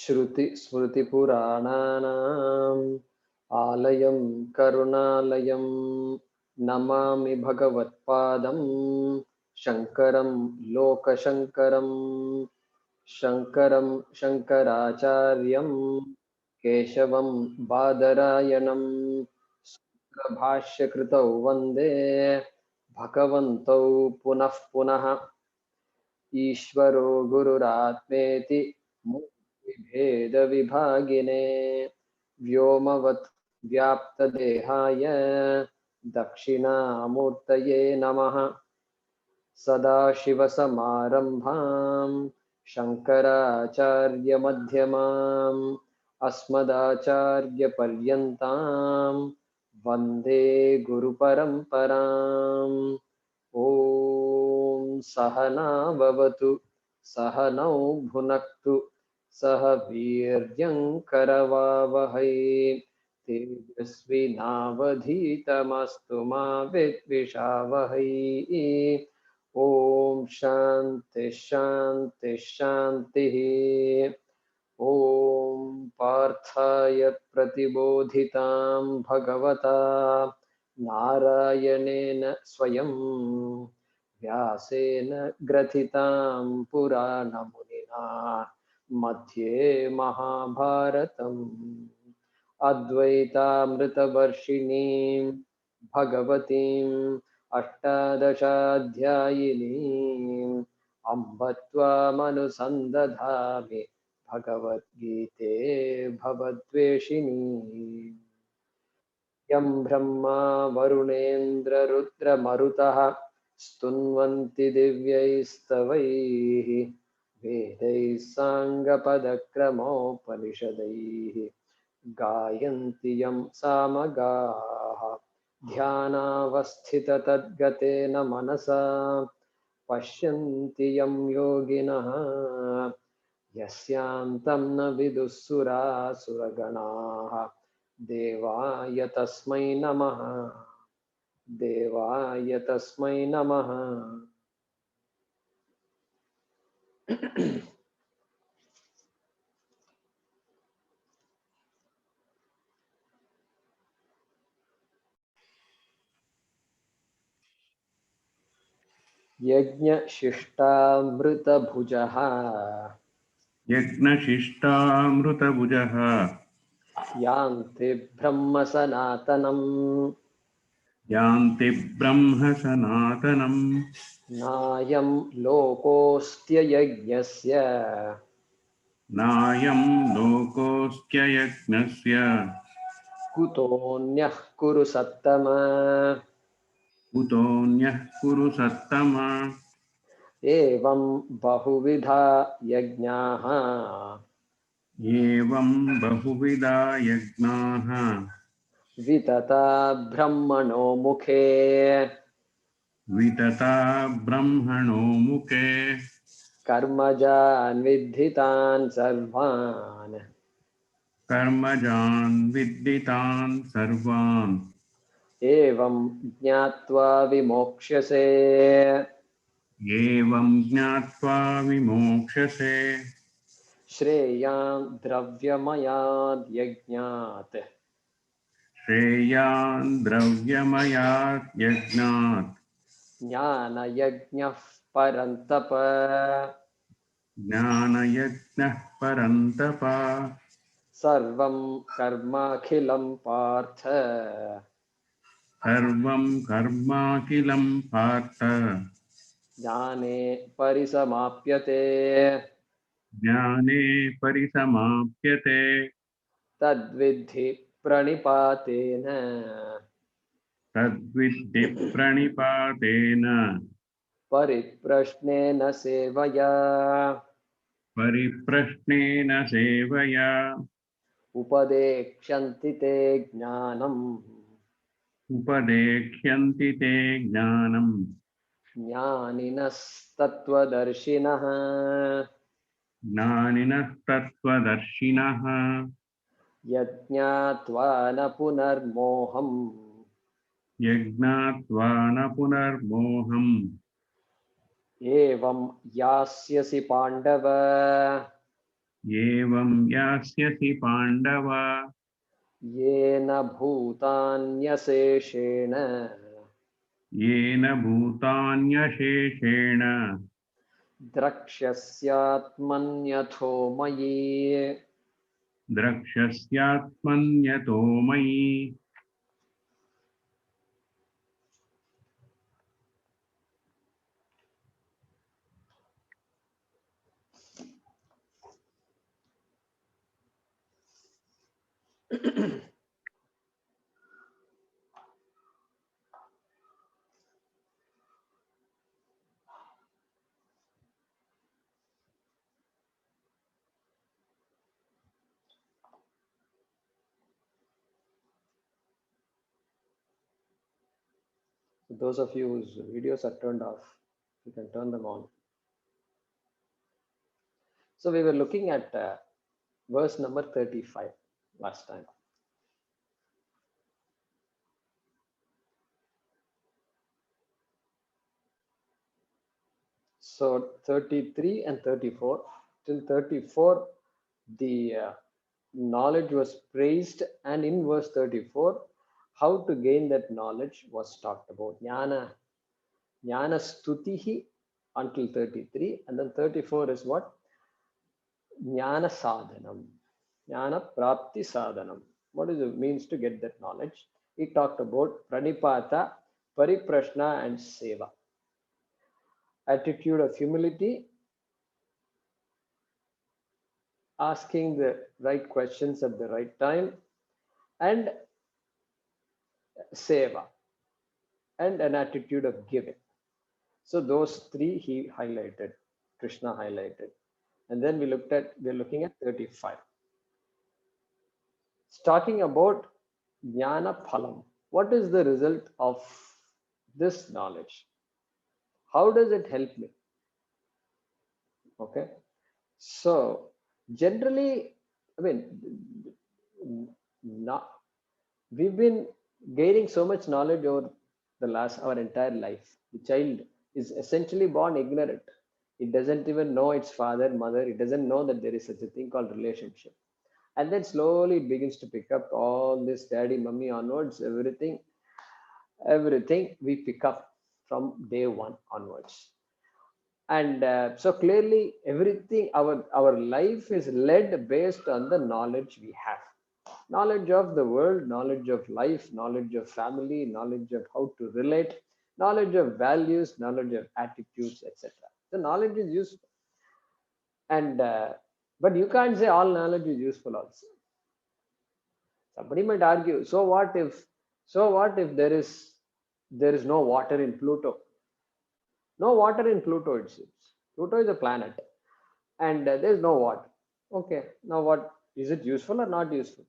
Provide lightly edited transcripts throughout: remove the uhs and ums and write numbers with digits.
श्रुति स्मृतिपुराणानाम् आलयं करुणालयं नमामि भगवत्पादं शङ्करं लोकशङ्करं शङ्करं शङ्कराचार्यं केशवं बादरायणं सूत्रभाष्यकृतौ वन्दे भगवन्तौ पुनः पुनः ईश्वरो गुरुरात्मेति मूर्तिभेदविभागिने व्योमवत् व्याप्तदेहाय दक्षिणामूर्तये नमः। सदाशिवसमारम्भां शङ्कराचार्यमध्यमाम् अस्मदाचार्यपर्यन्तां वन्दे गुरुपरम्पराम्। ॐ सहना भवतु सहनौ भुनक्तु सह वीर्यं करवावहै तेजस्विनावधीतमस्तु मा विद्विषावहै। ॐ शान्ति शान्ति शान्तिः। ॐ पार्थाय प्रतिबोधितां भगवता नारायणेन स्वयं व्यासेन ग्रथितां पुराणमुनिना मध्ये महाभारतम् अद्वैतामृतवर्षिणीं भगवतीम् अष्टादशाध्यायिनीम् अम्ब त्वामनुसन्दधामि भगवद्गीते भवद्वेषिणी। यं ब्रह्मा वरुणेन्द्ररुद्रमरुतः स्तुन्वन्ति दिव्यैस्तवैः वेदैः साङ्गपदक्रमोपनिषदैः गायन्ति यं सामगाः ध्यानावस्थिततद्गतेन मनसा पश्यन्ति यं योगिनः यस्यान्तं न विदुःसुरासुरगणाः देवाय तस्मै नमः देवाय तस्मै नमः। यज्ञशिष्टामृतभुजः यज्ञशिष्टामृतभुजः यान्ति ब्रह्म सनातनम् यान्ति ब्रह्म सनातनम् नायं लोकोऽस्त्ययज्ञस्य नायं लोकोऽस्त्ययज्ञस्य कुतोऽन्यः कुरु सत्तम। कुतोऽन्यः कुरु सत्तम। एवं बहुविधा यज्ञाः एवं बहुविधा यज्ञाः वितता ब्रह्मणो मुखे वितता ब्रह्मणो मुखे कर्मजान् विद्धितान् सर्वान् कर्मजान् विद्धितान् सर्वान् एवं ज्ञात्वा विमोक्ष्यसे। एवं ज्ञात्वा विमोक्ष्यसे। श्रेयान् द्रव्यमयाद् यज्ञात् श्रेयान् द्रव्यमयात् यज्ञात् ज्ञानयज्ञः परन्तप। ज्ञानयज्ञः परन्तप। सर्वं कर्माखिलं पार्थ सर्वं कर्माखिलं पार्थ ज्ञाने परिसमाप्यते। ज्ञाने परिसमाप्यते। तद्विद्धि प्रणिपातेन तद्विद्धि प्रणिपातेन परिप्रश्नेन सेवया। परिप्रश्नेन सेवया। उपदेक्ष्यन्ति ते ज्ञानम् उपदेक्ष्यन्ति ते ज्ञानम् ज्ञानिनस्तत्त्वदर्शिनः। ज्ञानिनस्तत्त्वदर्शिनः यज्ञात्वा न पुनर्मोहम् यज्ञात्वा न पुनर्मोहम्। एवं यास्यसि पाण्डव एवं यास्यसि पाण्डव येन भूतान्यशेषेण येन भूतान्यशेषेण द्रक्ष्यस्यात्मन्यथो मयि. द्रक्ष्यस्यात्मन्यतो मयि. Those of you whose videos are turned off, you can turn them on. So we were looking at verse number 35 last time. So 33 and 34, till 34, the knowledge was praised, and in verse 34, how to gain that knowledge was talked about. Jnana stutihi until 33, and then 34 is what? Jnana sadhanam, Jnana prapti sadhanam. What is it means to get that knowledge? He talked about pranipata, pariprashna, and seva. Attitude of humility, asking the right questions at the right time, and seva, and an attitude of giving. So those three he highlighted, Krishna highlighted. And then we're looking at 35. It's talking about jnana phalam. What is the result of this knowledge? How does it help me? Okay. So generally, I mean, not, we've been gaining so much knowledge over our entire life. The child is essentially born ignorant. It doesn't even know its father, mother. It doesn't know that there is such a thing called relationship. And then slowly it begins to pick up all this daddy, mummy onwards, everything we pick up from day one onwards. And so clearly everything, our life is led based on the knowledge we have. Knowledge of the world, knowledge of life, knowledge of family, knowledge of how to relate, knowledge of values, knowledge of attitudes, etc. The knowledge is useful. And but you can't say all knowledge is useful also. Somebody might argue, so what if there is no water in Pluto? No water in Pluto, it seems. Pluto is a planet, and there is no water. Okay, now what is it useful or not useful?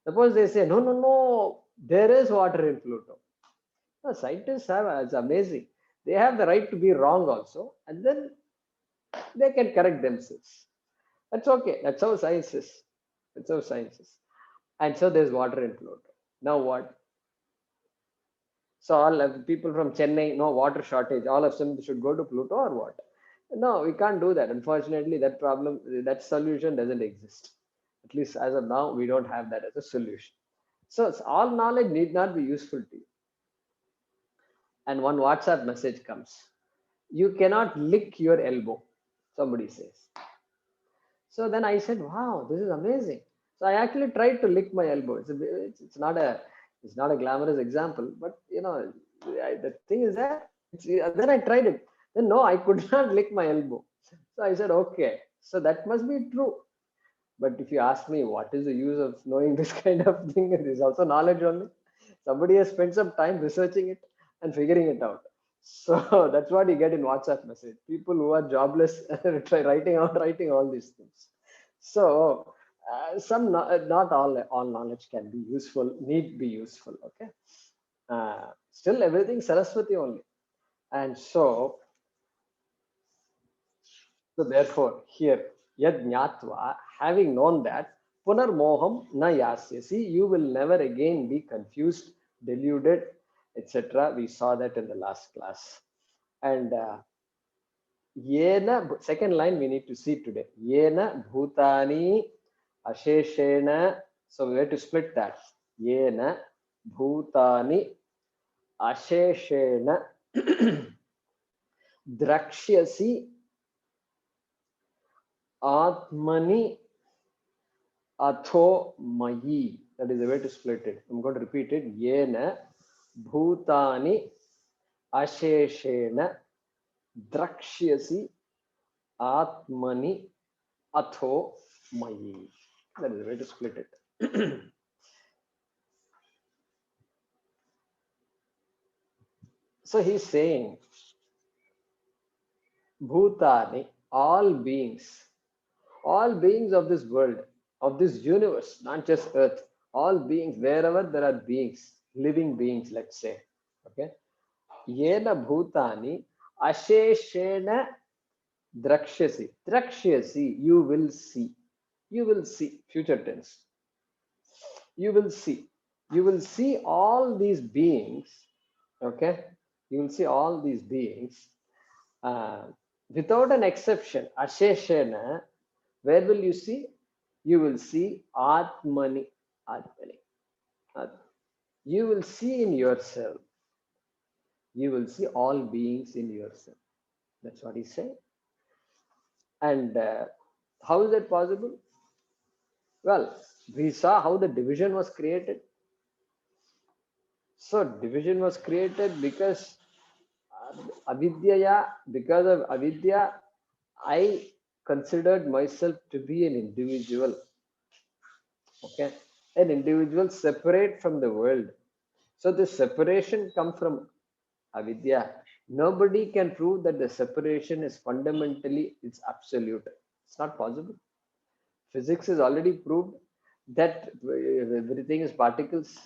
Suppose they say, no, no, no, there is water in Pluto. No, scientists have, it's amazing. They have the right to be wrong also, and then they can correct themselves. That's okay. That's how science is. That's how science is. And so there's water in Pluto. Now what? So all of people from Chennai, no water shortage. All of them should go to Pluto or what? No, we can't do that. Unfortunately, that problem, that solution doesn't exist. At least as of now, we don't have that as a solution. So all knowledge need not be useful to you. And one WhatsApp message comes. You cannot lick your elbow, somebody says. So then I said, wow, this is amazing. So I actually tried to lick my elbow. It's not a glamorous example, but the thing is that then I tried it. Then no, I could not lick my elbow. So I said, okay, so that must be true. But if you ask me what is the use of knowing this kind of thing, it is also knowledge only. Somebody has spent some time researching it and figuring it out. So that's what you get in WhatsApp message. People who are jobless writing all these things. So not all knowledge can be useful, need be useful. Okay. Still everything Saraswati only. And so therefore here, yad jnatva, having known that, punar moham na yasyasi, you will never again be confused, deluded, etc. We saw that in the last class. And Yena, second line we need to see today. Yena bhutani asheshena. So we have to split that. Yena bhutani asheshena drakshyasi atmani atho mayi. That is the way to split it. I'm going to repeat it. Yena bhutani asheshena drakshyasi atmani atho mayi. That is the way to split it. So he's saying, Bhutani, all beings of this world, of this universe, not just earth, all beings, wherever there are beings, living beings, let's say, okay? Yena bhutani asheshena drakshyasi. Drakshyasi, you will see. You will see, future tense. You will see. You will see all these beings, okay? You will see all these beings without an exception. Asheshena, where will you see? You will see Atmani. Atmani. You will see in yourself. You will see all beings in yourself. That's what he's saying. And how is that possible? Well, we saw how the division was created. So division was created because avidya, because of avidya, I considered myself to be an individual. Okay, an individual separate from the world. So the separation comes from avidya. Nobody can prove that the separation is fundamentally, it's absolute. It's not possible. Physics is already proved that everything is particles,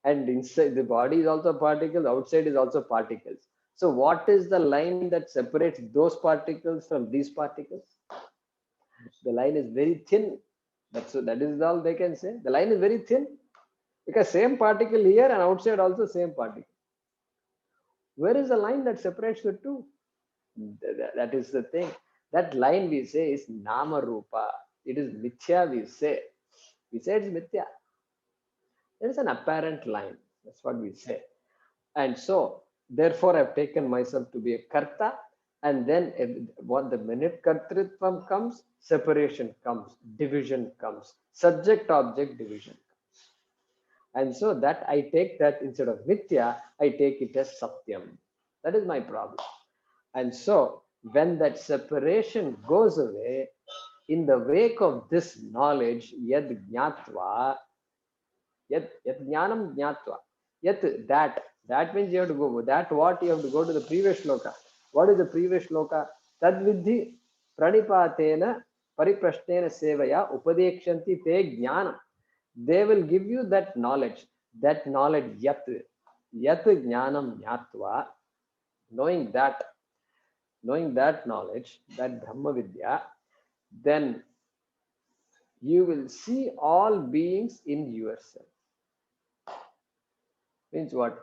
and inside the body is also particles, outside is also particles. So what is the line that separates those particles from these particles? The line is very thin. That is all they can say. The line is very thin because same particle here and outside also same particle. Where is the line that separates the two? That is the thing. That line we say is nama rupa. It is mithya we say. We say it's mithya. There is an apparent line. That's what we say. And so, therefore, I've taken myself to be a karta. And then, what the minute kartritvam comes, separation comes, division comes, subject-object division comes. And so that I take that instead of mithya, I take it as satyam. That is my problem. And so, when that separation goes away, in the wake of this knowledge, yad jnatva, yad jnanam jnatva, yat that means you have to go, that what you have to go to the previous shloka. What is the previous shloka? Tad vidhi pranipatena pariprashtena sevaya upadekshanti te jnanam. They will give you that knowledge yat jnanam jnatva, knowing that knowledge, that Brahma Vidya, then you will see all beings in yourself. Means what?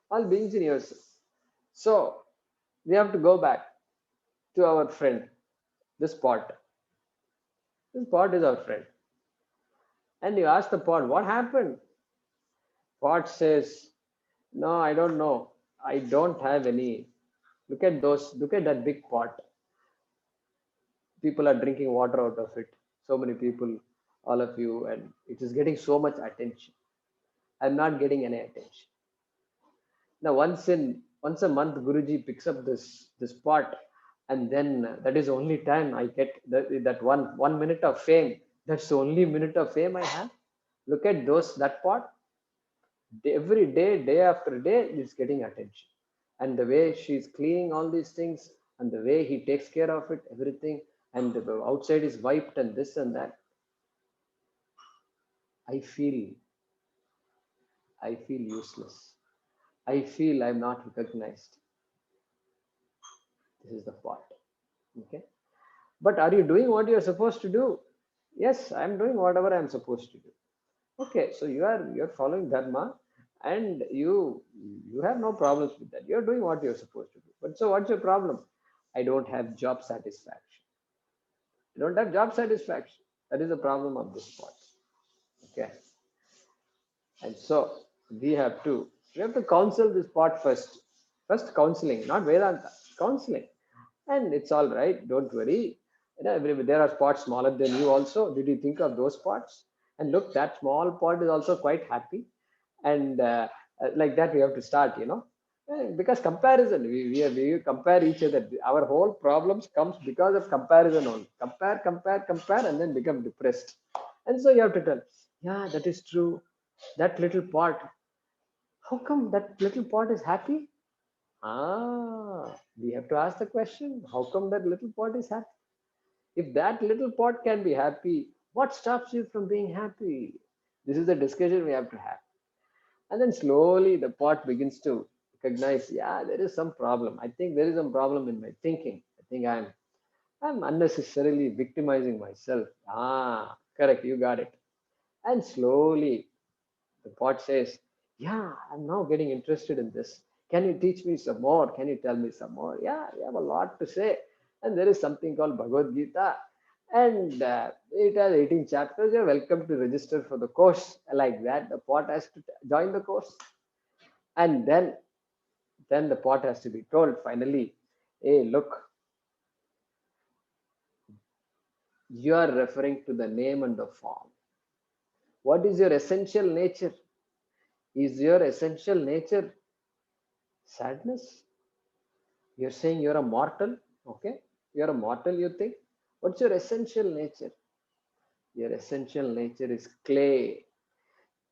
All beings in yourself. So we have to go back to our friend, this pot. This pot is our friend. And you ask the pot, what happened? Pot says, no, I don't know. I don't have any. Look at that big pot. People are drinking water out of it. So many people, all of you, and it is getting so much attention. I'm not getting any attention. Now, once a month, Guruji picks up this pot, and then that is the only time I get that one minute of fame. That's the only minute of fame I have. Look at that pot. Every day after day, it's getting attention. And the way she's cleaning all these things, and the way he takes care of it, everything, and the outside is wiped and this and that. I feel useless. I feel I'm not recognized. This is the pot. Okay. But are you doing what you're supposed to do? Yes, I'm doing whatever I'm supposed to do. Okay, so you're following dharma, and you have no problems with that. You're doing what you're supposed to do. But so what's your problem? I don't have job satisfaction. I don't have job satisfaction. That is the problem of this pot. Okay. And so we have to counsel this pot first. First counseling, not Vedanta, counseling. And it's all right. Don't worry. There are spots smaller than you also. Did you think of those spots? And look, that small pot is also quite happy. And like that, we have to start. Because comparison, we compare each other. Our whole problems comes because of comparison only. Compare, and then become depressed. And so you have to tell, yeah, that is true. That little pot, how come that little pot is happy? We have to ask the question, how come that little pot is happy? If that little pot can be happy, what stops you from being happy? This is the discussion we have to have. And then slowly the pot begins to recognize, yeah, there is some problem. I think there is some problem in my thinking. I think I'm unnecessarily victimizing myself. Correct, you got it. And slowly the pot says, yeah, I'm now getting interested in this. Can you teach me some more? Can you tell me some more? Yeah, you have a lot to say. And there is something called Bhagavad Gita. And it has 18 chapters. You're welcome to register for the course. Like that, the pot has to join the course. And then the pot has to be told finally, hey, look, you are referring to the name and the form. What is your essential nature? Is your essential nature sadness? You're saying you're a mortal, okay? You're a mortal, you think? What's your essential nature? Your essential nature is clay.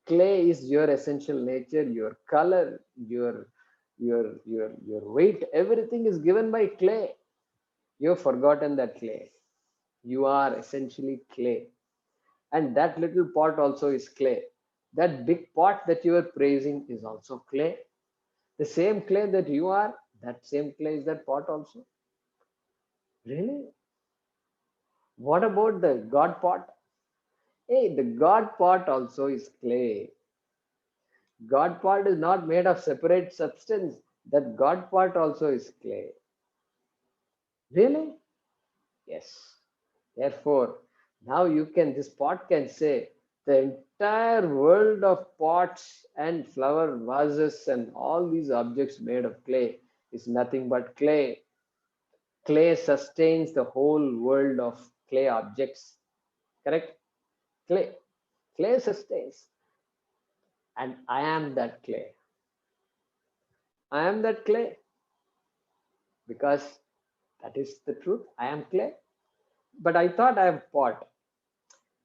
Clay is your essential nature, your color, your weight, everything is given by clay. You've forgotten that clay. You are essentially clay. And that little pot also is clay. That big pot that you are praising is also clay. The same clay that you are, that same clay is that pot also. Really? What about the God pot? Hey, the God pot also is clay. God pot is not made of separate substance. That God pot also is clay. Really? Yes. Therefore, now this pot can say the entire world of pots and flower vases and all these objects made of clay is nothing but clay. Clay sustains the whole world of clay objects. Correct? Clay. Clay sustains. And I am that clay. I am that clay because that is the truth. I am clay. But I thought I am pot.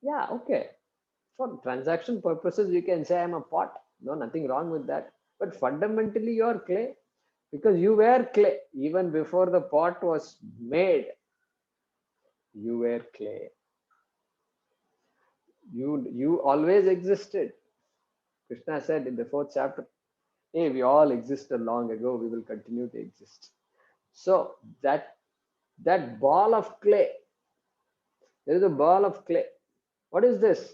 Yeah, okay. For transaction purposes, you can say I'm a pot. No, nothing wrong with that. But fundamentally, you're clay because you were clay. Even before the pot was made, you were clay. You always existed. Krishna said in the 4th chapter, hey, we all existed long ago. We will continue to exist. So that ball of clay, there is a ball of clay. What is this?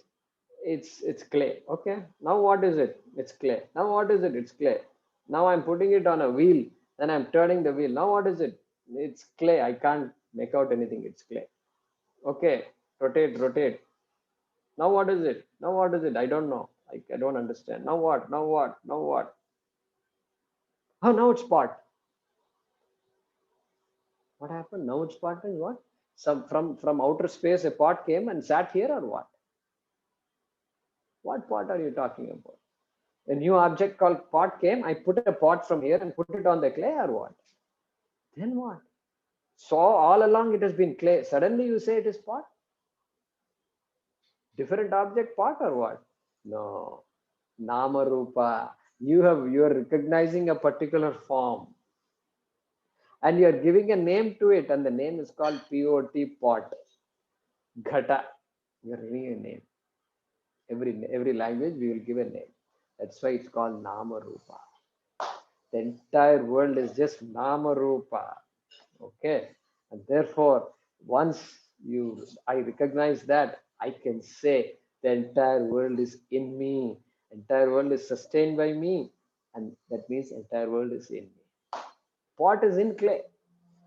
It's clay. Okay. Now what is it? It's clay. Now what is it? It's clay. Now I'm putting it on a wheel. Then I'm turning the wheel. Now what is it? It's clay. I can't make out anything. It's clay. Okay. Rotate. Now what is it? Now what is it? I don't know. I don't understand. Now what? Now what? Now what? Oh, now it's pot. What happened? Now it's pot is what? Some from outer space a pot came and sat here or what? What pot are you talking about? A new object called pot came. I put a pot from here and put it on the clay or what? Then what? So all along it has been clay. Suddenly you say it is pot? Different object pot or what? No. Nama Rupa. You are recognizing a particular form. And you are giving a name to it, and the name is called POT pot. Ghata. You are giving a name. Every language we will give a name. That's why it's called Nama Rupa. The entire world is just Nama Rupa. Okay. And therefore, once I recognize that, I can say the entire world is in me. Entire world is sustained by me, and that means entire world is in me. Pot is in clay.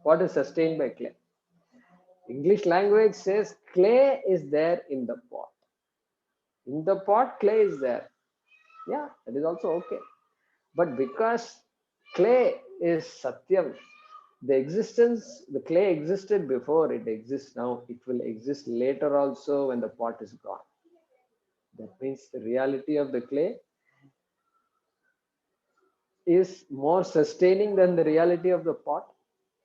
Pot is sustained by clay. English language says clay is there in the pot. In the pot, clay is there. Yeah, that is also okay. But because clay is Satyam, the clay existed before, it exists now, it will exist later also when the pot is gone. That means the reality of the clay is more sustaining than the reality of the pot.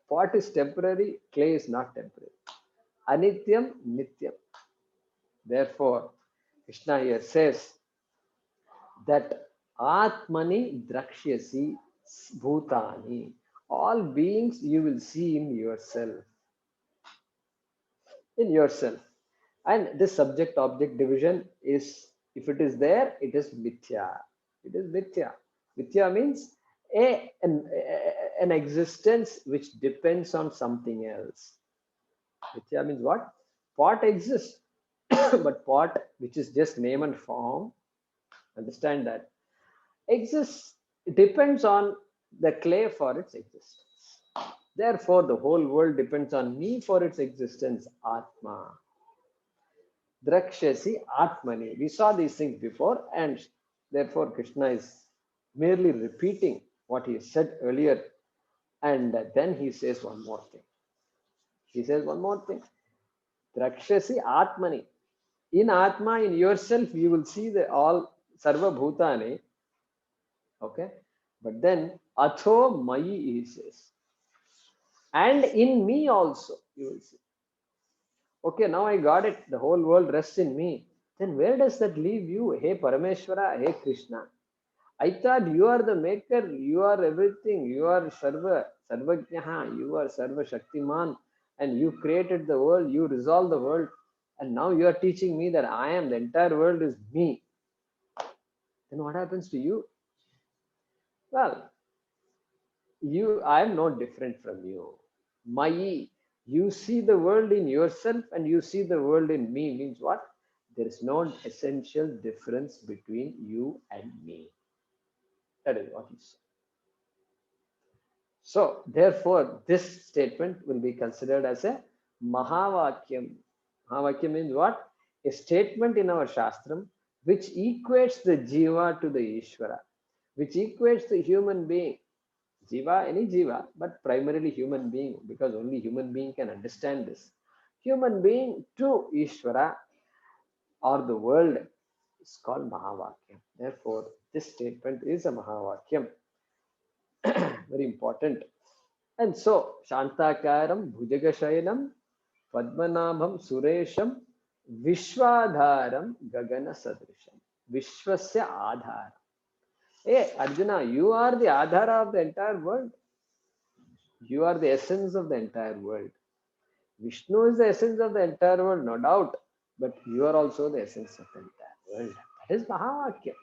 Pot is temporary, clay is not temporary. Anityam, Nityam. Therefore, Krishna here says that Atmani Drakshyasi Bhutani. All beings you will see in yourself. In yourself. And this subject object division is, if it is there, it is Mithya. It is Mithya. Mithya means an existence which depends on something else. Mithya means what? Pot exists, but pot, which is just name and form, understand that, exists, depends on the clay for its existence. Therefore, the whole world depends on me for its existence, Atma. Drakshasi Atmani. We saw these things before, and therefore Krishna is merely repeating what he said earlier. And then he says one more thing. He says one more thing. Drakshasi Atmani. In Atma, in yourself, you will see the all Sarva Bhutani. Okay. But then Atho Mayi, he says. And in me also, you will see. Okay, now I got it. The whole world rests in me. Then where does that leave you? Hey Parameshwara, hey Krishna. I thought you are the maker, you are everything, you are Sarvajnaha, you are Sarva Shaktiman, and you created the world, you resolved the world, and now you are teaching me that I am, the entire world is me. Then what happens to you? Well, I am no different from you. Mayi, you see the world in yourself and you see the world in me, means what? There is no essential difference between you and me. That is what he said. So, therefore, this statement will be considered as a Mahavakyam. Mahavakyam means what? A statement in our Shastram which equates the Jiva to the Ishvara, which equates the human being. Jiva, any Jiva, but primarily human being, because only human being can understand this. Human being to Ishvara or the world is called Mahavakyam. Therefore, this statement is a Mahavakyam. Very important. And so, Shantakaram, Bhujagashayanam, Padmanabham, Suresham, Vishwadharam, Gagana Sadrisham. Vishwasya Adhara. Hey, Arjuna, you are the Adhara of the entire world. You are the essence of the entire world. Vishnu is the essence of the entire world, no doubt. But you are also the essence of the entire world. That is Mahavakya.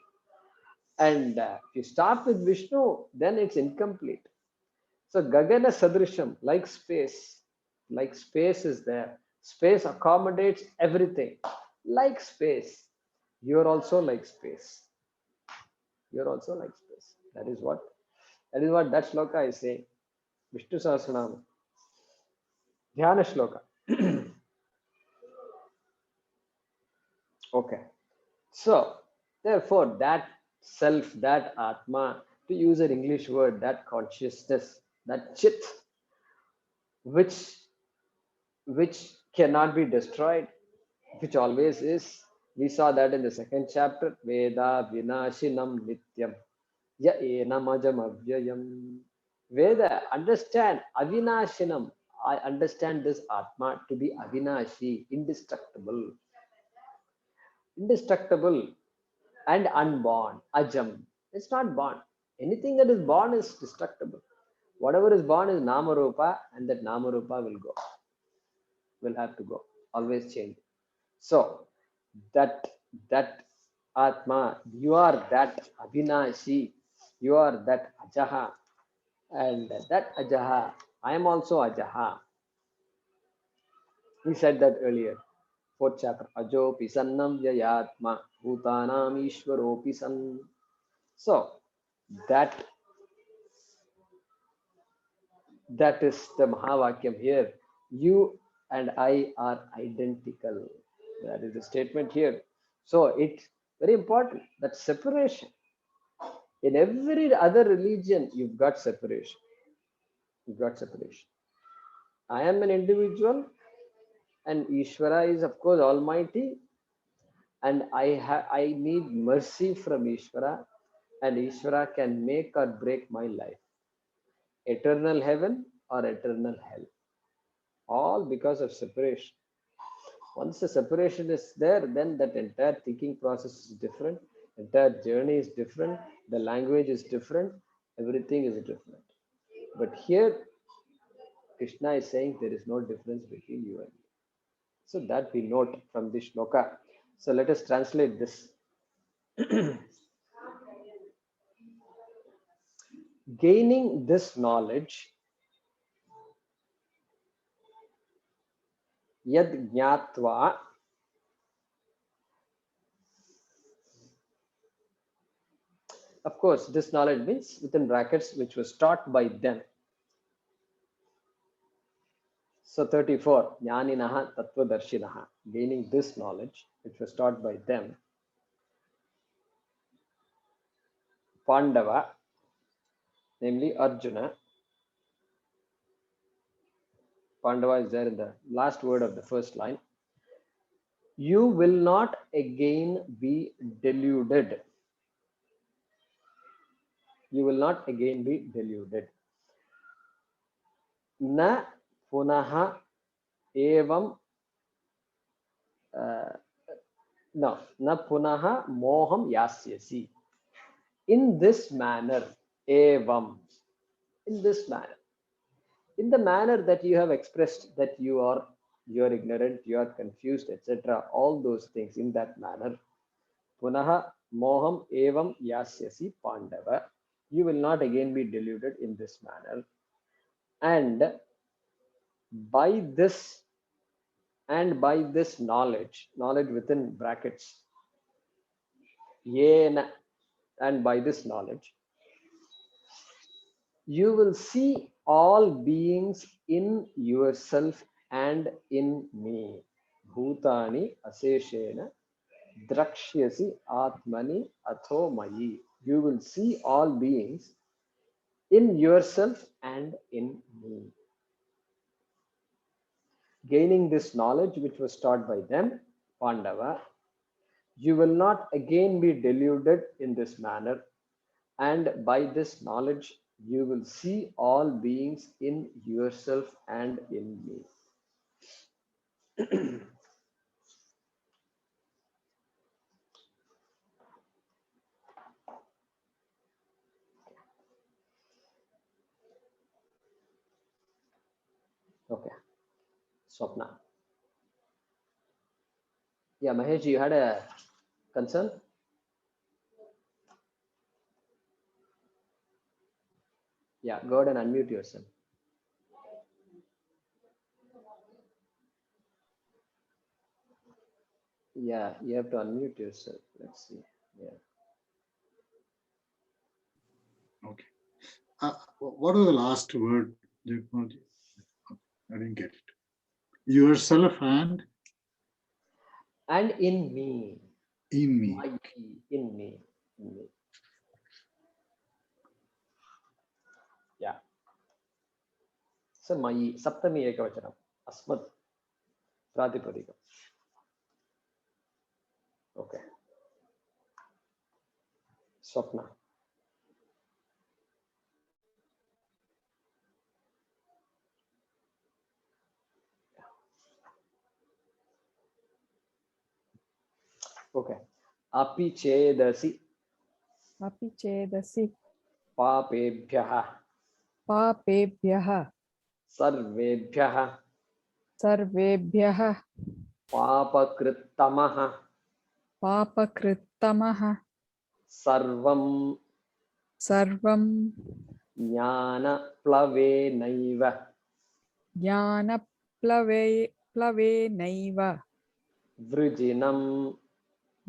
And if you start with Vishnu, then it's incomplete. So Gagana Sadrisham, like space is there. Space accommodates everything. Like space, you're also like space. You're also like space. That is what that shloka is saying. Vishnu Sahasranama. Dhyana shloka. Okay. So, therefore, that self, that Atma, to use an English word, that consciousness, that chit, which cannot be destroyed, which always is. We saw that in the second chapter, Veda Vinashinam Nityam. Ya enamajam avyayam. Veda, understand Avinashinam. I understand this Atma to be Avinashi, indestructible. Indestructible and unborn, Ajam. It's not born. Anything that is born is destructible. Whatever is born is Namarupa, and that Namarupa will go. Will have to go. Always change. So that Atma, you are that Avinashi, you are that Ajaha, and that Ajaha, I am also Ajaha. He said that earlier. fourth chapter. Ajopi sannam vyayatma bhutanam ishvaropi san. So that is the Mahavakyam here. You and I are identical. That is the statement here. So it's very important that separation. In every other religion, you've got separation. You've got separation. I am an individual, and Ishvara is, of course, Almighty, and I need mercy from Ishvara, and Ishvara can make or break my life. Eternal heaven or eternal hell. All because of separation. Once the separation is there, then that entire thinking process is different, entire journey is different, the language is different, everything is different. But here, Krishna is saying there is no difference between you and me. So that we note from this shloka. So let us translate this. Gaining this knowledge, yad jnatva, of course, this knowledge means within brackets, which was taught by them. So 34, Jnaninaha Tattvadarshinaha, gaining this knowledge, which was taught by them. Pandava, namely Arjuna. Pandava is there in the last word of the first line. You will not again be deluded. You will not again be deluded. Na punaha evam no, na punaha moham yasyasi. In this manner, evam, in this manner, in the manner that you have expressed that you are ignorant, you are confused, etc. All those things in that manner. Punaha moham evam yasyasi pandava. You will not again be deluded in this manner. And by this knowledge within brackets, yena, and by this knowledge, you will see all beings in yourself and in me. Bhutani aseshena drakshyasi atmani atho mayi. You will see all beings in yourself and in me. Gaining this knowledge which was taught by them, Pandava, you will not again be deluded in this manner, and by this knowledge you will see all beings in yourself and in me. Okay. Swapna. Yeah, Mahesh, you had a concern? Yeah, go ahead and unmute yourself. Yeah, you have to unmute yourself. Let's see. Yeah. Okay. What was the last word, Jagmohan? I didn't get it. Yourself and in me. in me. In me. Yeah. So Mayi, Saptami Ekavachanam, Asmat Pratipadikam. Okay. Swapna. Okay. Api chedasi. Api chedasi. Papebhyaha. Papebhyaha. Sarvebhyaha. Sarvebhyaha. Papakrittamaha. Papakrittamaha. Sarvam. Sarvam. Jnana plave naiva. Jnana plave naiva. Vrijinam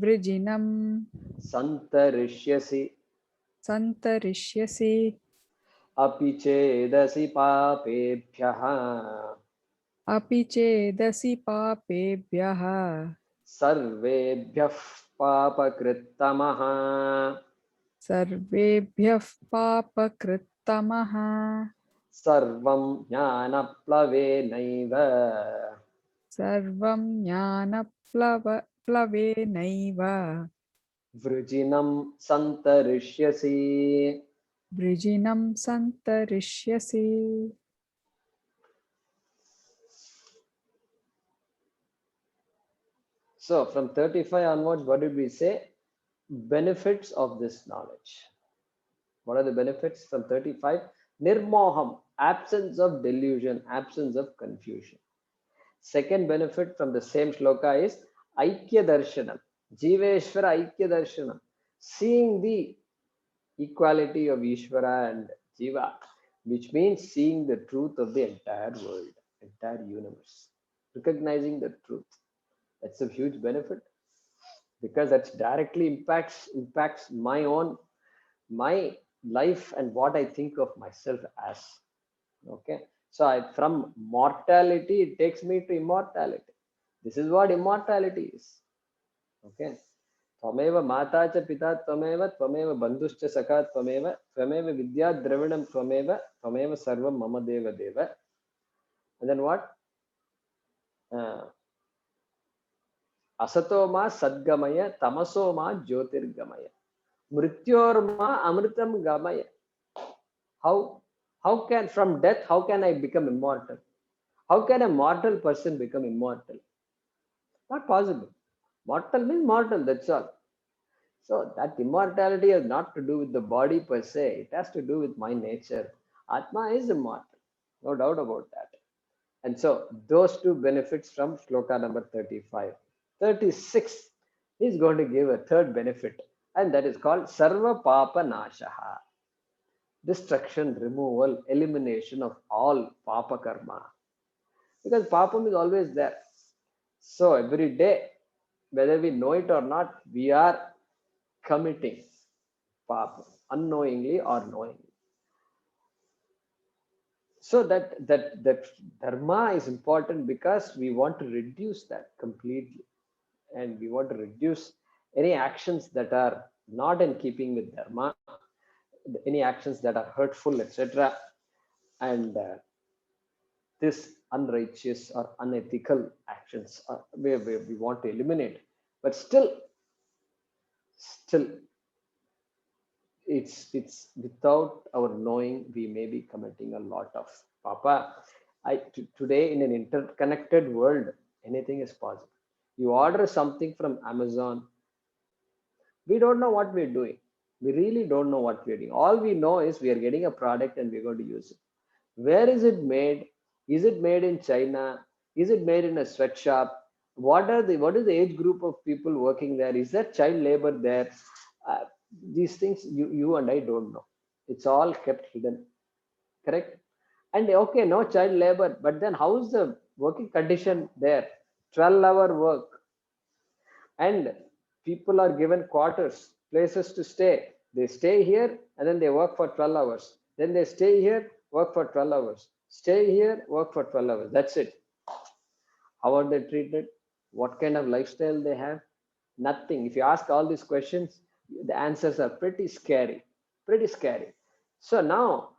Vrijinam santarishyasi Santarishyasi api chedasi papebhyah Api Chedasi Papebhyaha sarvebhyah papakrittamaha Sarvebhyah Papakrittamaha sarvam jnanaplavenaiva Sarvam Jnana Plavenaiva vrijinam santarishyasi. Vrijinam Santarishyasi. So from 35 onwards, what did we say? Benefits of this knowledge. What are the benefits from 35? Nirmoham, absence of delusion, absence of confusion. Second benefit from the same shloka is Aikya Darshanam, Jiveshwara Aikya Darshanam, seeing the equality of Ishvara and Jiva, which means seeing the truth of the entire world, entire universe, recognizing the truth. That's a huge benefit because that directly impacts my life and what I think of myself as. Okay, so from mortality it takes me to immortality. This is what immortality is. Okay, Tvameva mata cha pita tvameva, tvameva bandhuscha sakha tvameva, tvameva vidya dravinam tvameva, tvameva sarvam mama deva deva. And then what? Asato ma sadgamaya, tamaso ma jyotirgamaya, mrityorma amritam gamaya. How can from death how can I become immortal? How can a mortal person become immortal? Not possible. Mortal means mortal, that's all. So that immortality has not to do with the body per se, it has to do with my nature. Atma is immortal, no doubt about that. And so those two benefits from shloka number 35. 36 is going to give a third benefit, and that is called Sarva Papa Nashaha. Destruction, removal, elimination of all Papa Karma. Because Papam is always there. So every day, whether we know it or not, we are committing Papa, unknowingly or knowingly. So that dharma is important because we want to reduce that completely, and we want to reduce any actions that are not in keeping with dharma, any actions that are hurtful, etc. And this unrighteous or unethical actions we want to eliminate, but still it's without our knowing we may be committing a lot of papa. Today in an interconnected world, anything is possible. You order something from Amazon, we don't know what we're doing. We really don't know what we're doing. All we know is we are getting a product and we're going to use it. Where is it made? Is it made in China? Is it made in a sweatshop? What is the age group of people working there? Is there child labor there? uh, these things you and I don't know. It's all kept hidden, correct? And okay, no child labor, but then how is the working condition there? 12-hour work, and people are given quarters, places to stay. They stay here and then they work for 12 hours. Then they stay here, work for 12 hours. Stay here, work for 12 hours. That's it. How are they treated? What kind of lifestyle they have? Nothing. If you ask all these questions, the answers are pretty scary. Pretty scary. So now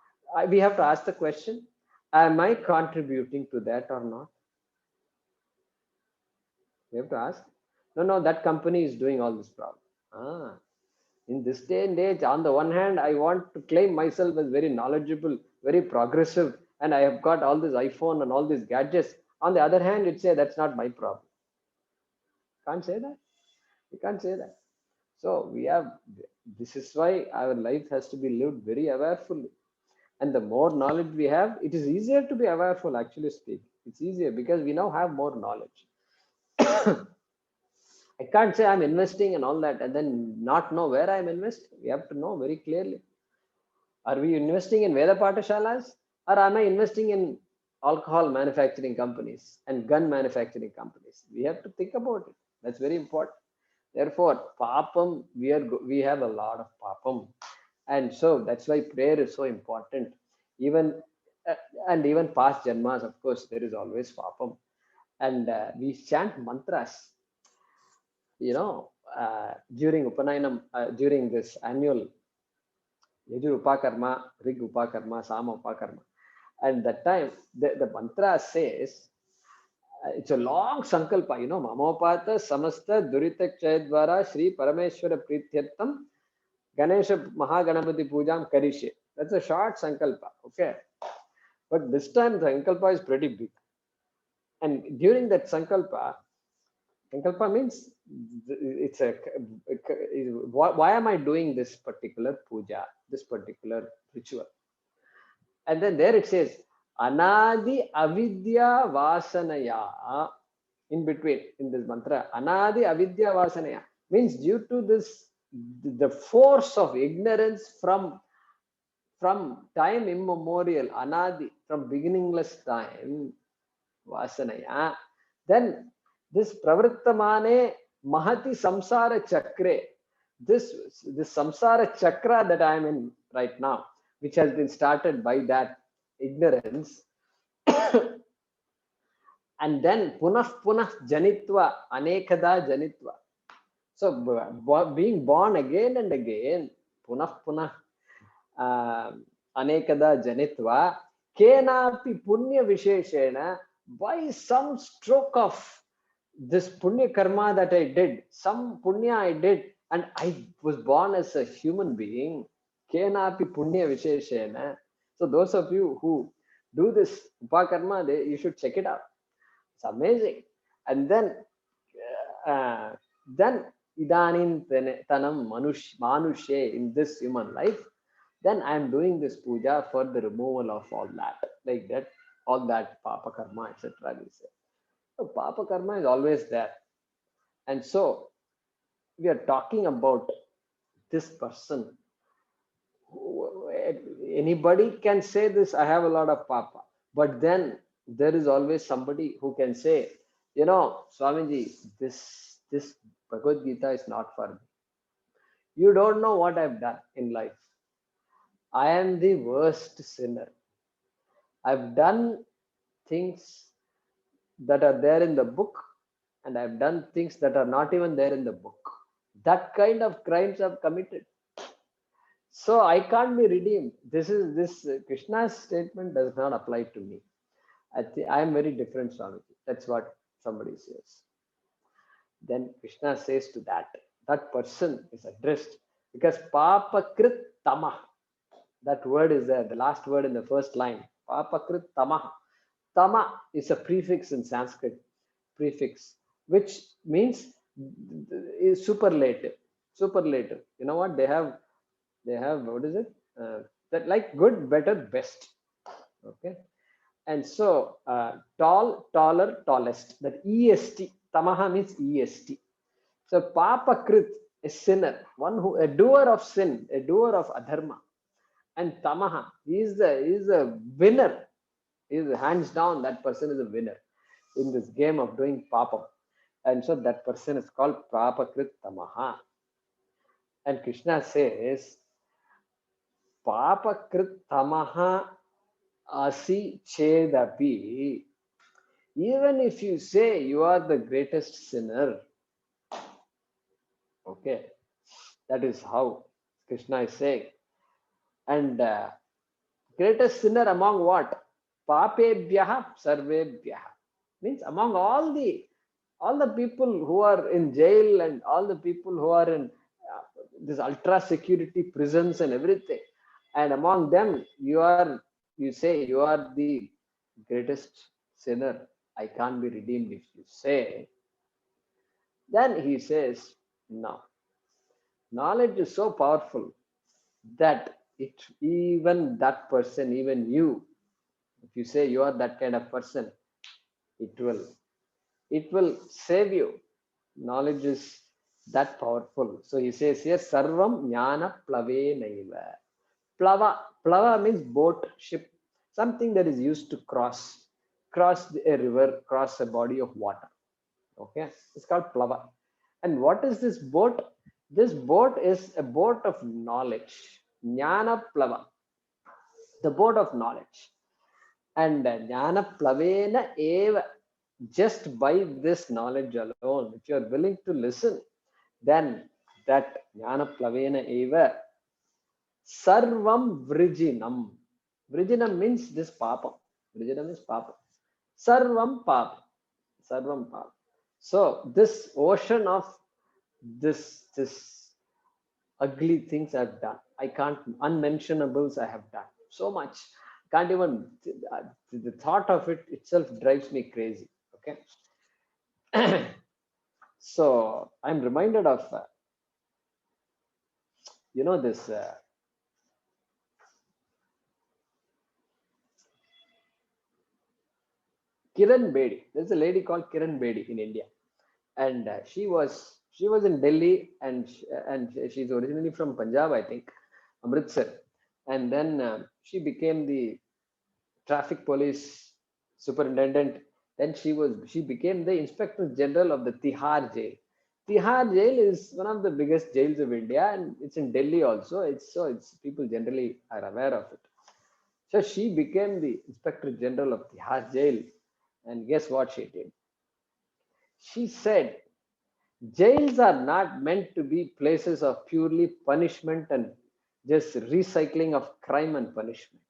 we have to ask the question, am I contributing to that or not? We have to ask. No, that company is doing all this problem. In this day and age, on the one hand, I want to claim myself as very knowledgeable, very progressive, and I have got all this iPhone and all these gadgets. On the other hand, it say that's not my problem. Can't say that. You can't say that. So this is why our life has to be lived very awarefully. And the more knowledge we have, it is easier to be awareful, actually speak. It's easier because we now have more knowledge. I can't say I'm investing and all that and then not know where I'm investing. We have to know very clearly. Are we investing in Veda Patashalas, or am I investing in alcohol manufacturing companies and gun manufacturing companies? We have to think about it. That's very important. Therefore, papam, we have a lot of papam. And so that's why prayer is so important. Even uh, and even past janmas, of course, there is always papam. And we chant mantras, during Upanayanam, during this annual Yajur Upakarma, Rig Upakarma, Sama Upakarma. And that time, the mantra says, it's a long sankalpa, Mamopata Samasta Durita Chayadvara Sri Parameshwara Prityartam Ganesha Mahaganapati Pujam Karishe. That's a short sankalpa, okay? But this time the sankalpa is pretty big. And during that sankalpa means it's why am I doing this particular puja, this particular ritual? And then there it says, Anadi Avidya Vasanaya, in between in this mantra, Anadi Avidya Vasanaya, means due to this, the force of ignorance from time immemorial, Anadi, from beginningless time, Vasanaya, then this Pravrittamane Mahati Samsara Chakre, this Samsara Chakra that I am in right now, which has been started by that ignorance, and then Punah Janitva, Anekada Janitva. So being born again and again, Punah Anekada Janitva, Kenapi Punya Visheshena, by some stroke of this Punya Karma that I did, some Punya I did, and I was born as a human being, Kenapi Punya Visheshena. So those of you who do this Upakarma, you should check it out. It's amazing. And then Idanin Tanam Manushe, in this human life, then I am doing this puja for the removal of all that, like that, all that Papa Karma, etc. We say. So Papa Karma is always there. And so we are talking about this person. Anybody can say this, I have a lot of Papa. But then there is always somebody who can say, Swamiji, this Bhagavad Gita is not for me. You don't know what I've done in life. I am the worst sinner. I've done things that are there in the book, and I've done things that are not even there in the book. That kind of crimes I've committed. So I can't be redeemed. This Krishna's statement does not apply to me. I am very different, Swamiji. That's what somebody says. Then Krishna says to that person is addressed, because Papa Krit Tamah, that word is there, the last word in the first line, Papa Krit Tamah. Tama is a prefix in Sanskrit, which means is superlative. Superlative. You know what? They have what is it? That like good, better, best. Okay. And so tall, taller, tallest. That EST. Tamaha means EST. So Papa Krit, a sinner, a doer of sin, a doer of adharma. And Tamaha, he is a winner. He is hands down, that person is a winner in this game of doing Papa. And so that person is called Papa Krit Tamaha. And Krishna says, Papa Krit Tamaha Asi Chedapi. Even if you say you are the greatest sinner, okay, that is how Krishna is saying. And greatest sinner among what? Papebhyaha sarvebhyaha. Means among all the people who are in jail and all the people who are in this ultra security prisons and everything, and among them you say you are the greatest sinner. I can't be redeemed if you say. Then he says, no. Knowledge is so powerful that even that person, even you, if you say you are that kind of person, it will save you. Knowledge is that powerful. So he says here, Sarvam Jnana Plave Naiva. Plava means boat, ship, something that is used to cross a river, cross a body of water. Okay, it's called Plava. And what is this boat? This boat is a boat of knowledge. Jnana Plava, the boat of knowledge. And Jnana Plavena eva, just by this knowledge alone, if you are willing to listen, then that Jnana Plavena eva Sarvam Vrijinam. Vrijinam means this papa. Vrijinam is papa. Sarvam papa. Sarvam papa. So this ocean of this ugly things I've done. I can't unmentionables I have done. So much. Can't even the thought of it itself drives me crazy. Okay. So I'm reminded of this Kiran Bedi. There's a lady called Kiran Bedi in India, and she was in Delhi, and she's originally from Punjab, I think, Amritsar, and then she became the traffic police superintendent. Then she became the inspector general of the Tihar jail. Tihar jail is one of the biggest jails of India, and it's in Delhi also. It's people generally are aware of it. So she became the inspector general of Tihar jail, and guess what she did? She said jails are not meant to be places of purely punishment and just recycling of crime and punishment.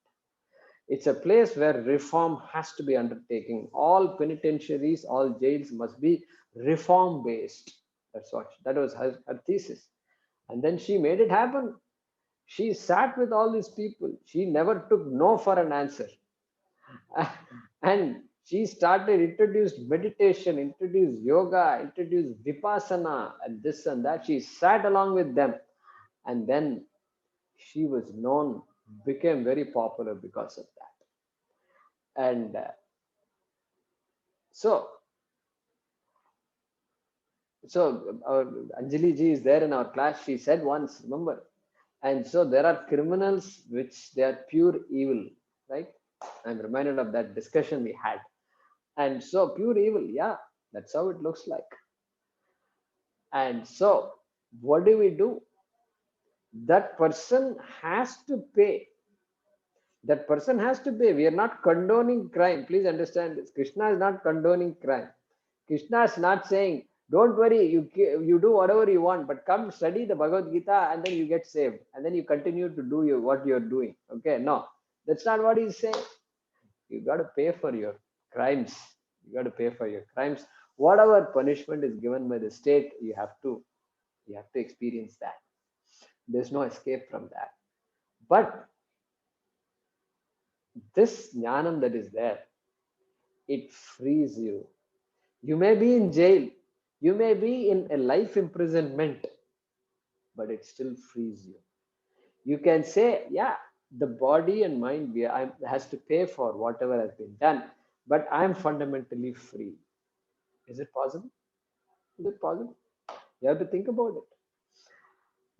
It's a place where reform has to be undertaken. All penitentiaries, all jails must be reform based. That was her thesis. And then she made it happen. She sat with all these people. She never took no for an answer. And she started introduced meditation, introduced yoga, introduced vipassana, and this and that. She sat along with them, and then she was known, became very popular because of that. And so our Anjali ji is there in our class. She said once, remember, and so there are criminals which they are pure evil, right? I'm reminded of that discussion we had. And so pure evil, yeah, that's how it looks like. And so what do? That person has to pay. That person has to pay. We are not condoning crime. Please understand this. Krishna is not condoning crime. Krishna is not saying, don't worry, you do whatever you want, but come study the Bhagavad Gita and then you get saved. And then you continue to do what you're doing. Okay, no, that's not what he's saying. You got to pay for your crimes. You got to pay for your crimes. Whatever punishment is given by the state, you have to experience that. There's no escape from that. But this jnanam that is there, it frees you. You may be in jail, you may be in a life imprisonment, but it still frees you. You can say, yeah, the body and mind has to pay for whatever has been done, but I'm fundamentally free. Is it possible? Is it possible? You have to think about it.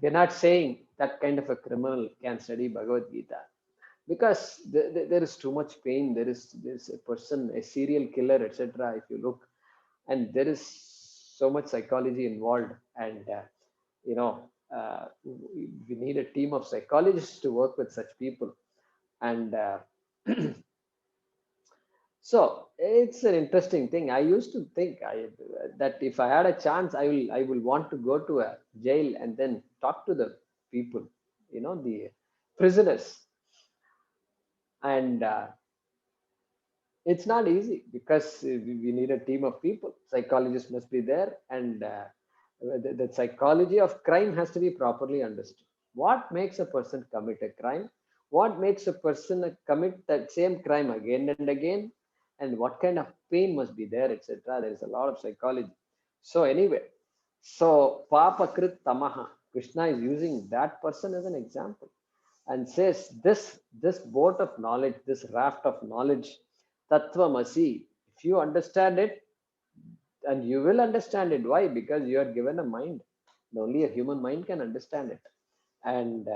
We're not saying that kind of a criminal can study Bhagavad Gita, because there is too much pain. There's a person, a serial killer, etc. If you look, and there is so much psychology involved, and you know we need a team of psychologists to work with such people. And so it's an interesting thing. I used to think that if I had a chance, I will want to go to a jail and then talk to the people, the prisoners. And it's not easy, because we need a team of people. Psychologists must be there, and the psychology of crime has to be properly understood. What makes a person commit a crime? What makes a person commit that same crime again and again? And what kind of pain must be there, etc. There is a lot of psychology. So anyway, so papakrit tamaha, Krishna is using that person as an example, and says this boat of knowledge, this raft of knowledge, tattvamasi, if you understand it, and you will understand it. Why? Because you are given a mind. Only a human mind can understand it. And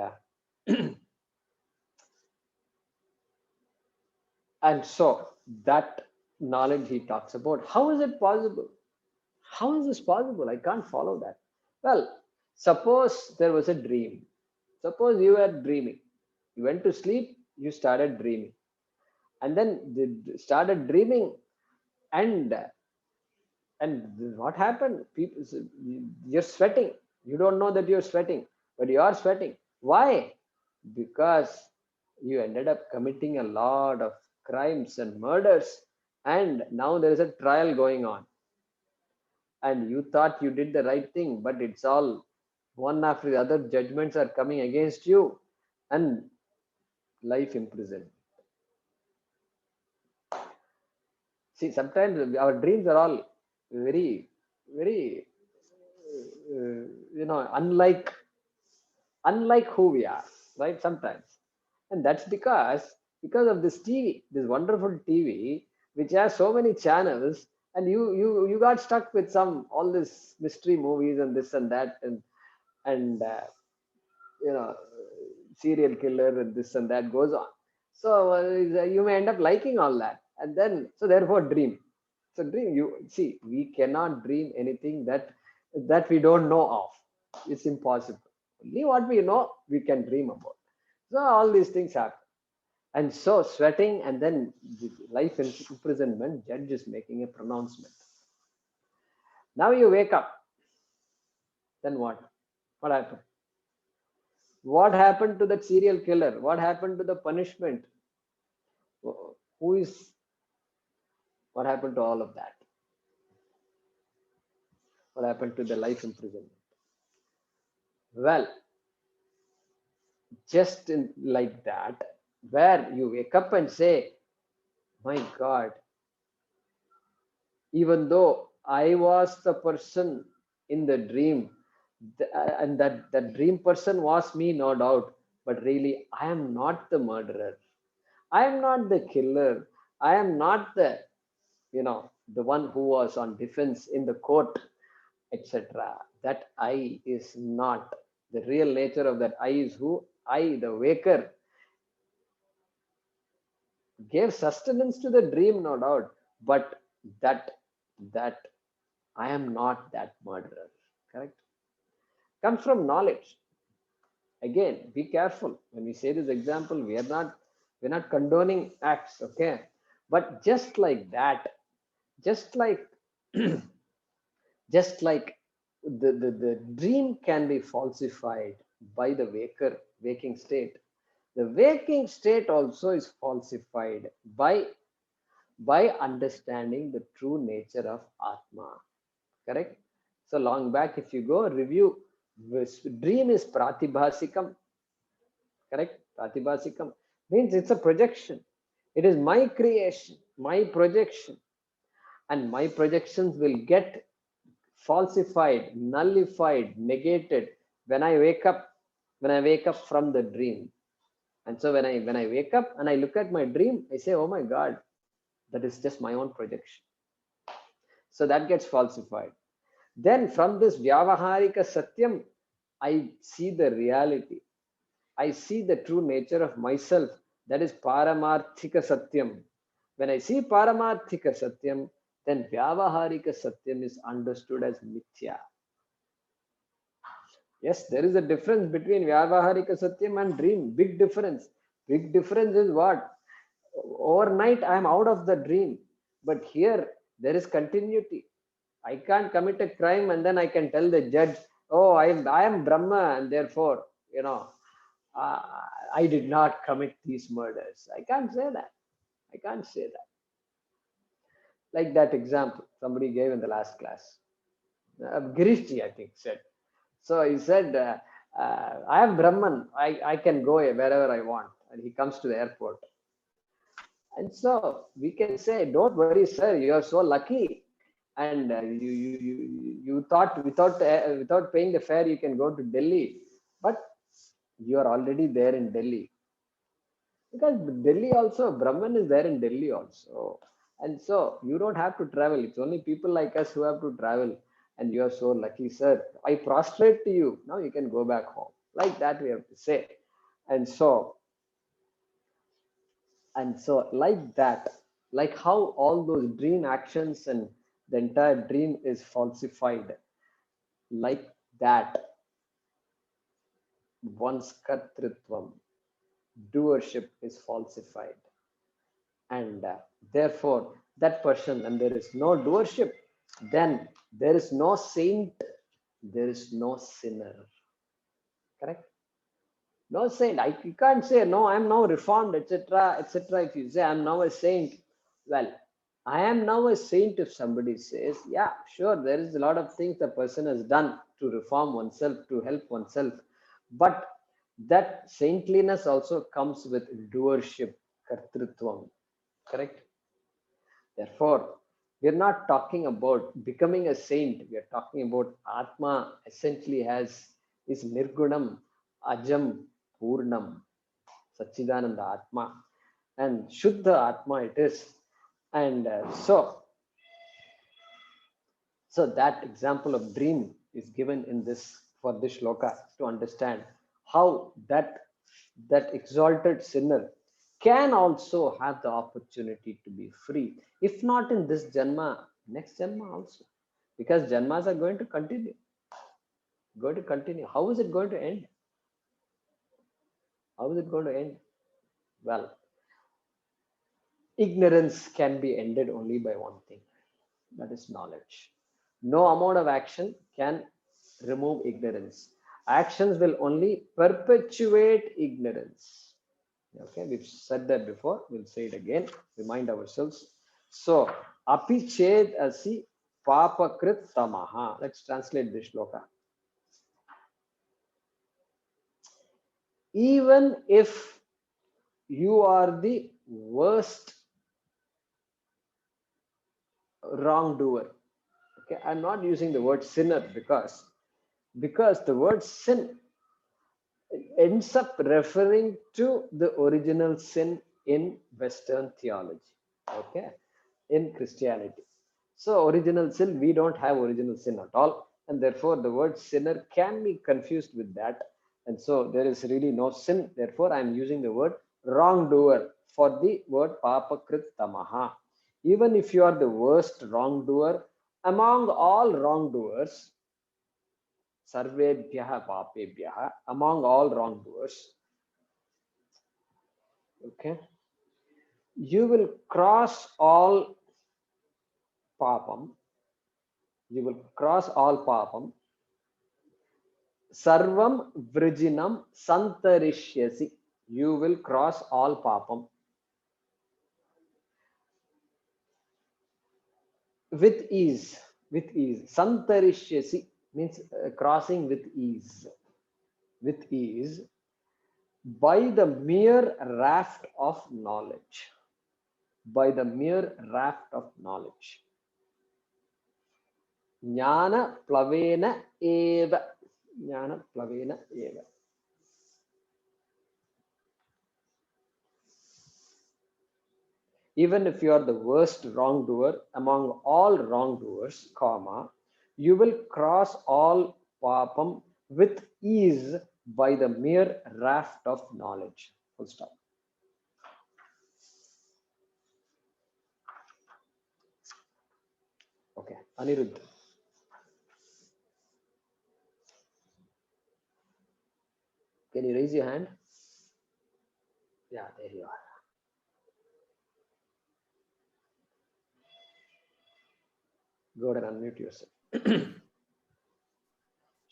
and so that knowledge he talks about. How is it possible? How is this possible? I can't follow that. Well, suppose there was a dream. Suppose you were dreaming. You went to sleep, you started dreaming. And then started dreaming, and what happened? People, you're sweating. You don't know that you're sweating, but you are sweating. Why? Because you ended up committing a lot of crimes and murders, and now there is a trial going on, and you thought you did the right thing, but it's all one after the other. Judgments are coming against you, and life imprisonment. See, sometimes our dreams are all very, very, unlike who we are, right? Sometimes, and that's because of this TV, this wonderful TV, which has so many channels, and you got stuck with some all this mystery movies and this and that, and you know serial killer and this and that goes on. So you may end up liking all that, and then so therefore dream. So dream, you see, we cannot dream anything that we don't know of. It's impossible. Only what we know we can dream about. So all these things happen. And so sweating, and then the life imprisonment, judge is making a pronouncement. Now you wake up. Then what? What happened? What happened to that serial killer? What happened to the punishment? Who is, what happened to all of that? What happened to the life imprisonment? Well, just like that, where you wake up and say, my God, even though I was the person in the dream, and that dream person was me, no doubt, but really, I am not the murderer. I am not the killer. I am not the one who was on defense in the court, etc. That I is not. The real nature of that I is who? I, the waker, gave sustenance to the dream, no doubt, but that I am not that murderer. Correct? Comes from knowledge. Again, be careful when we say this example. We're not condoning acts, okay? But just like that, just like just like the dream can be falsified by the waking state, the waking state also is falsified by understanding the true nature of Atma. Correct? So long back, if you go review, this dream is pratibhasikam. Correct? Pratibhasikam means it's a projection. It is my creation, my projection, and my projections will get falsified, nullified, negated when I wake up, from the dream. And so when I wake up and I look at my dream, I say, oh my God, that is just my own projection. So that gets falsified. Then from this vyavaharika satyam, I see the reality. I see the true nature of myself. That is paramarthika satyam. When I see paramarthika satyam, then vyavaharika satyam is understood as mithya. Yes, there is a difference between vyavaharika satyam and dream. Big difference. Big difference is what? Overnight I am out of the dream, but here there is continuity. I can't commit a crime and then I can tell the judge, oh, I am Brahma, and therefore, uh, I did not commit these murders. I can't say that. I can't say that. Like that example somebody gave in the last class. Girishji, I think, said. So he said, I am Brahman. I can go wherever I want. And he comes to the airport. And so we can say, don't worry, sir, you are so lucky. And you thought without paying the fare, you can go to Delhi. But you are already there in Delhi. Because Delhi also, Brahman is there in Delhi also. And so you don't have to travel. It's only people like us who have to travel. And you are so lucky, sir. I prostrate to you. Now you can go back home. Like that we have to say. And so like that, like how all those dream actions and the entire dream is falsified. Like that, one's kartrutvam, doership is falsified. And therefore, that person, and there is no doership, then there is no saint, there is no sinner. Correct? No saint. You can't say, no, I'm now reformed, etc., etc. If you say, I'm now a saint, well, I am now a saint if somebody says, yeah, sure, there is a lot of things the person has done to reform oneself, to help oneself. But that saintliness also comes with doership, kartrutvam. Correct? Therefore, we are not talking about becoming a saint. We are talking about Atma essentially is Nirgunam, Ajam, Purnam, Satchidananda Atma, and Shuddha Atma it is. And so that example of dream is given in this, for this shloka, to understand how that exalted sinner can also have the opportunity to be free, if not in this janma, next janma also, because janmas are going to continue. How is it going to end? How is it going to end? Well, ignorance can be ended only by one thing, that is knowledge. No amount of action can remove ignorance. Actions will only perpetuate ignorance. Okay, we've said that before, we'll say it again, remind ourselves. So, api ched asi papakrit tamaha. Let's translate this shloka. Even if you are the worst wrongdoer, okay, I'm not using the word sinner because the word sin ends up referring to the original sin in Western theology, okay, in Christianity. So original sin, we don't have original sin at all, and therefore the word sinner can be confused with that, and so there is really no sin. Therefore I am using the word wrongdoer for the word papakrit tamaha. Even if you are the worst wrongdoer among all wrongdoers, sarvebhyaha papebhyaha, among all wrongdoers, okay, you will cross all papam, you will cross all papam, sarvam vrijinam santarishyasi, you will cross all papam with ease. Santarishyasi means crossing with ease, by the mere raft of knowledge, Jnana plavena eva. Even if you are the worst wrongdoer among all wrongdoers, comma, you will cross all papam with ease by the mere raft of knowledge. Full stop. Okay, Aniruddha. Can you raise your hand? Yeah, there you are. Go ahead and unmute yourself.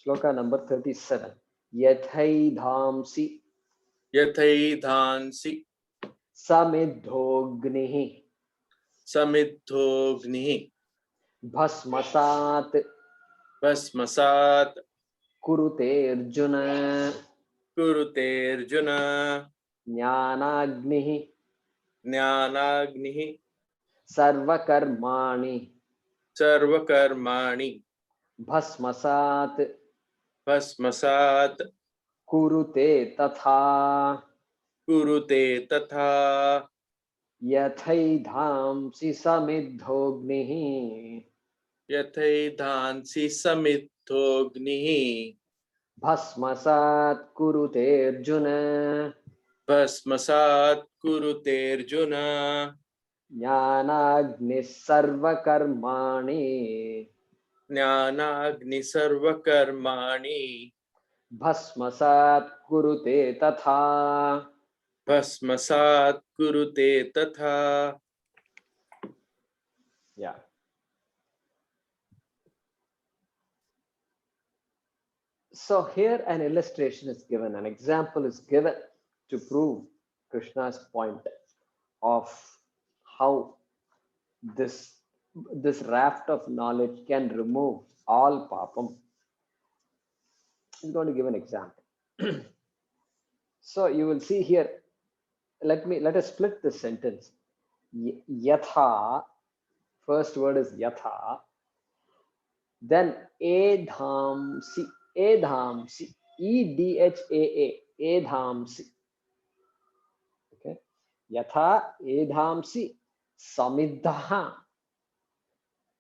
Shloka number 37. Yathaidhamsi samidhognihi bhasmasat kurute Arjuna jnanagnihi sarvakarmani bhasmasat kurute tatha yathaidhamsi samidhognihi bhasmasat kurute Arjuna ज्ञानाग्निः सर्वकर्माणि ज्ञानाग्नि सर्वकर्माणि भस्मसात् कुरुते तथा. भस्मसात् कुरुते तथा. Yeah. So here an illustration is given, an example is given to prove Krishna's point of how this raft of knowledge can remove all papam. I'm going to give an example. So you will see here, let us split this sentence. Yatha, first word is yatha, then edhamsi, edhamsi, edhaa, edhamsi. Okay, yatha edhamsi samiddaha,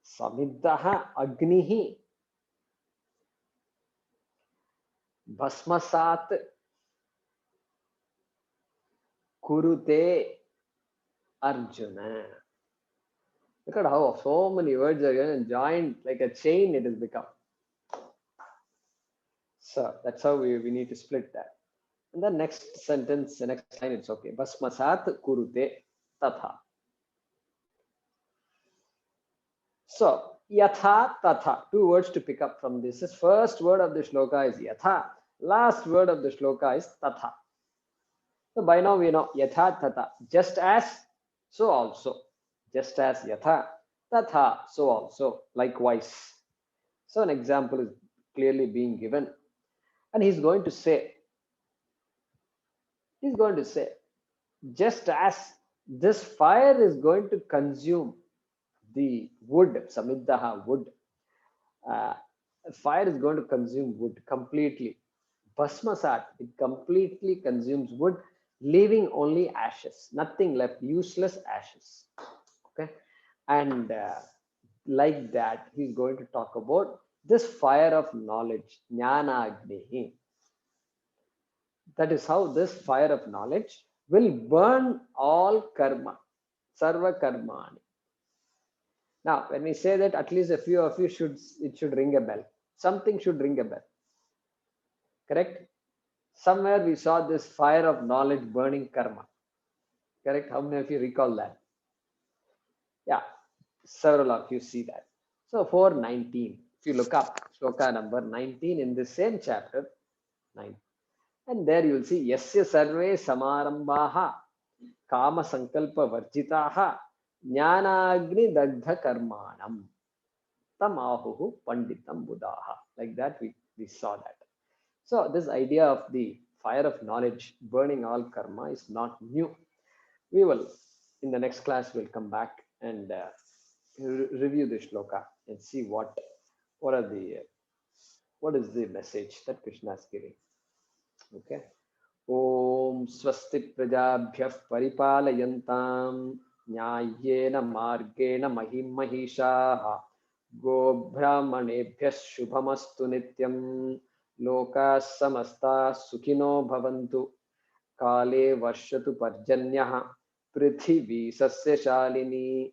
samiddaha agnihi bhasmasat kurute Arjuna. Look at how so many words are joined like a chain, it has become. So that's how we need to split that. And the next sentence, the next line, it's okay. Bhasmasat kurute tatha. So yatha tatha, two words to pick up from this. This first word of the shloka is yatha. Last word of the shloka is tatha. So by now we know yatha tatha, just as, so also. Just as yatha tatha, so also, likewise. So an example is clearly being given, and he's going to say, just as this fire is going to consume the wood, samiddaha, wood, fire is going to consume wood completely. Bhasmasat, it completely consumes wood, leaving only ashes, nothing left, useless ashes. Okay, and like that, he's going to talk about this fire of knowledge, jnana agni. That is how this fire of knowledge will burn all karma, sarva karmani. Now, when we say that, at least a few of you it should ring a bell. Something should ring a bell. Correct? Somewhere we saw this fire of knowledge burning karma. Correct? How many of you recall that? Yeah, several of you see that. So 419, if you look up shloka number 19 in the same chapter, 9. And there you will see yasya sarve samarambaha kama sankalpa varjitaha jnanagni dagdha karmanam tam ahuhu panditam buddhaha. Like that we saw that. So this idea of the fire of knowledge burning all karma is not new. We will, in the next class, we'll come back and review the shloka and see what is the message that Krishna is giving. Okay. Om swasti prajabhyah paripalayantam nyayena margena mahim mahishaha go brahmanebhyah shubhamastu nityam lokas samastas sukhino bhavantu kale varshatu parjanyah prithvi sasya shalini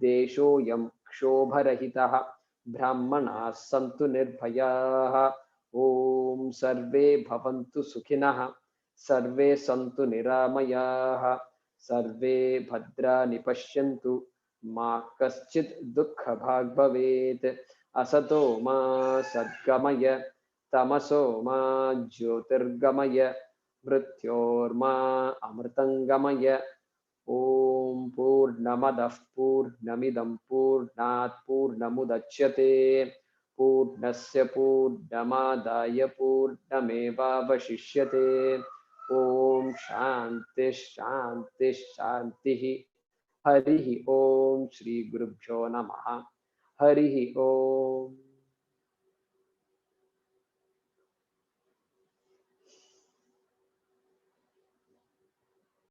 desho yam kshobarahitah brahmanas santu nirbhayah. Om sarve bhavantu sukhinah sarve santu niramayah sarve bhadrani pashyantu ma kaschit dukkha bhag bhavet asato ma sadgamaya tamaso ma jyotirgamaya mrityorma amritangamaya. Om purnamadah purnamidam purnat purnamudachyate पूर्णस्य पूर्णमादाय पूर्णमेवावशिष्यते. ओम शांति शांति शांति. हरि ओम. श्री गुरुभ्यो नमः. हरि ओम.